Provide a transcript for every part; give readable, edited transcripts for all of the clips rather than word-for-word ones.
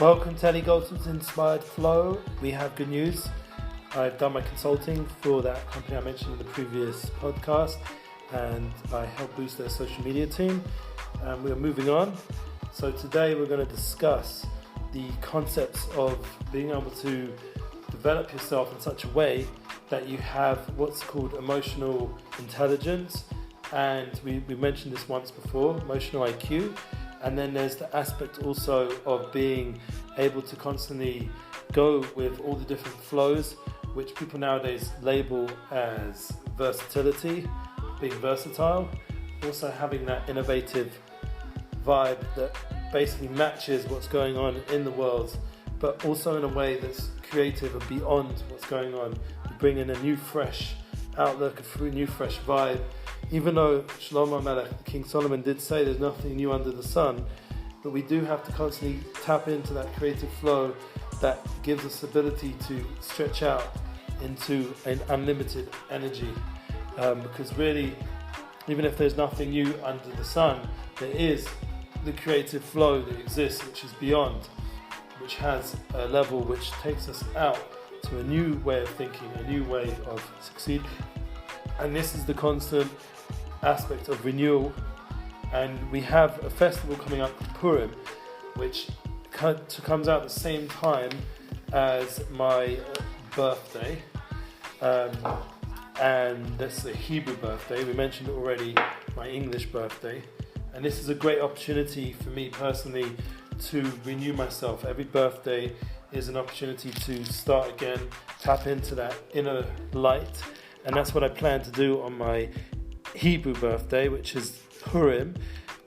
Welcome to Ellie Goldsmith's Inspired Flow. We have good news. I've done my consulting for that company I mentioned in the previous podcast, and I help boost their social media team. And we're moving on. So today we're going to discuss the concepts of being able to develop yourself in such a way that you have what's called emotional intelligence. And we mentioned this once before, emotional IQ. And then there's the aspect also of being able to constantly go with all the different flows, which people nowadays label as versatility, being versatile. Also having that innovative vibe that basically matches what's going on in the world, but also in a way that's creative and beyond what's going on. You bring in a new fresh outlook, a new fresh vibe. Even though Shlomo Melech, King Solomon, did say there's nothing new under the sun, but we do have to constantly tap into that creative flow that gives us the ability to stretch out into an unlimited energy. Because really, even if there's nothing new under the sun, there is the creative flow that exists, which is beyond, which has a level which takes us out to a new way of thinking, a new way of succeeding. And this is the constant aspect of renewal. And we have a festival coming up, Purim, which comes out at the same time as my birthday, and that's the Hebrew birthday. We mentioned already my English birthday, and this is a great opportunity for me personally to renew myself. Every birthday is an opportunity to start again, tap into that inner light, and that's what I plan to do on my Hebrew birthday, which is Purim,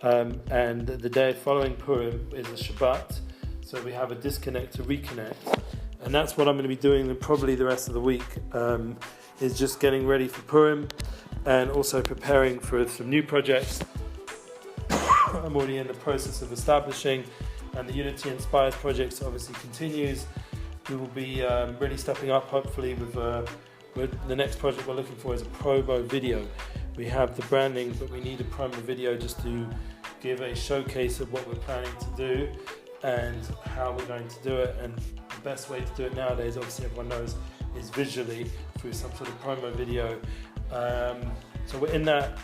and the day following Purim is a Shabbat, so we have a disconnect to reconnect, and that's what I'm going to be doing probably the rest of the week, is just getting ready for Purim and also preparing for some new projects I'm already in the process of establishing, and the Unity Inspires project obviously continues. We will be really stepping up hopefully with the next project we're looking for is a promo video. We have the branding, but we need a promo video just to give a showcase of what we're planning to do and how we're going to do it. And the best way to do it nowadays, obviously everyone knows, is visually through some sort of promo video. So we're in that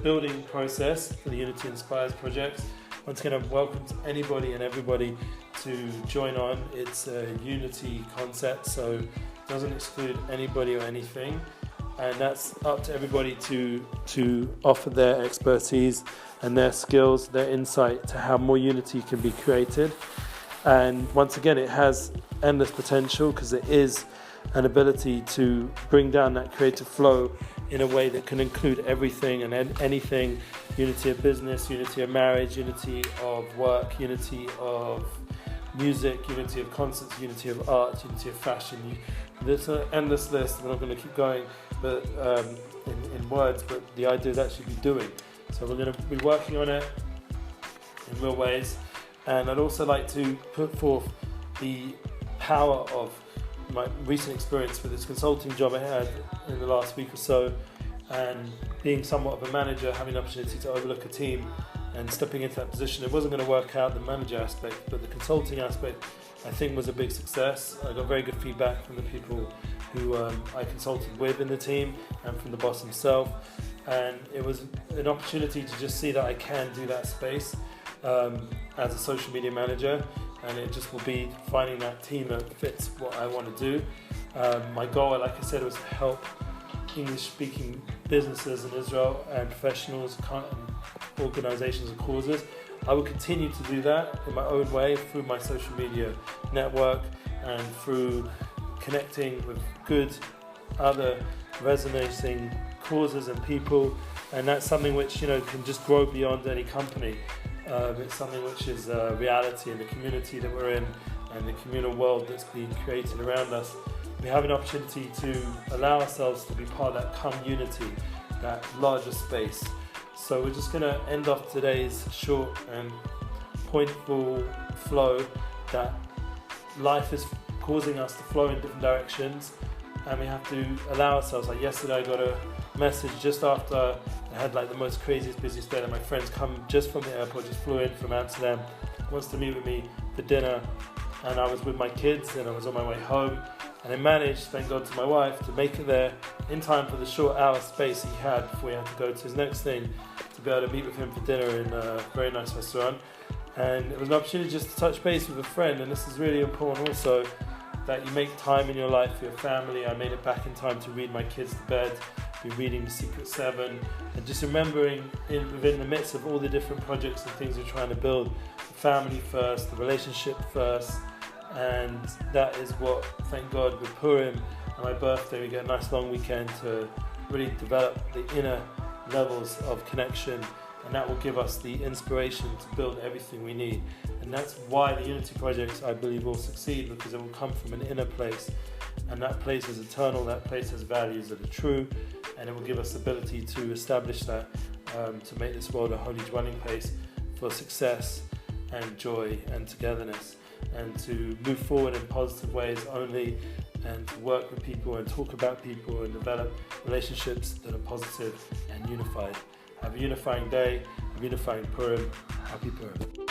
building process for the Unity Inspires project. Once again, I'm welcome to anybody and everybody to join on. It's a unity concept, so it doesn't exclude anybody or anything. And that's up to everybody to offer their expertise and their skills, their insight to how more unity can be created. And once again, it has endless potential because it is an ability to bring down that creative flow in a way that can include everything and anything. Unity of business, unity of marriage, unity of work, unity of music, unity of concerts, unity of art, unity of fashion. There's an endless list. I'm not going to keep going but in words, but the idea is actually be doing. So we're going to be working on it in real ways. And I'd also like to put forth the power of my recent experience with this consulting job I had in the last week or so, and being somewhat of a manager, having the opportunity to overlook a team and stepping into that position. It wasn't going to work out, the manager aspect, but the consulting aspect I think was a big success. I got very good feedback from the people who I consulted with in the team and from the boss himself, and it was an opportunity to just see that I can do that space as a social media manager, and it just will be finding that team that fits what I want to do. My goal, like I said, was to help English-speaking businesses in Israel and professionals and organizations and causes. I will continue to do that in my own way through my social media network and through connecting with good other resonating causes and people, and that's something which can just grow beyond any company. It's something which is a reality in the community that we're in and the communal world that's being created around us. We have an opportunity to allow ourselves to be part of that community, that larger space. So we're just going to end off today's short and pointful flow that life is causing us to flow in different directions, and we have to allow ourselves. Like yesterday I got a message just after I had like the most craziest, busiest day, that my friends come just from the airport, just flew in from Amsterdam, wants to meet with me for dinner, and I was with my kids and I was on my way home, and I managed, thank God to my wife, to make it there in time for the short hour space he had before he had to go to his next thing, to be able to meet with him for dinner in a very nice restaurant. And it was an opportunity just to touch base with a friend, and this is really important also, that you make time in your life for your family. I made it back in time to read my kids to bed, be reading The Secret Seven, and just remembering within the midst of all the different projects and things we're trying to build, the family first, the relationship first, and that is what, thank God, with Purim and my birthday, we get a nice long weekend to really develop the inner levels of connection, and that will give us the inspiration to build everything we need. And that's why the Unity projects, I believe, will succeed, because it will come from an inner place, and that place is eternal, that place has values that are true, and it will give us the ability to establish that, to make this world a holy dwelling place for success and joy and togetherness, and to move forward in positive ways only, and to work with people and talk about people and develop relationships that are positive and unified. Have a unifying day, a unifying Purim. Happy Purim.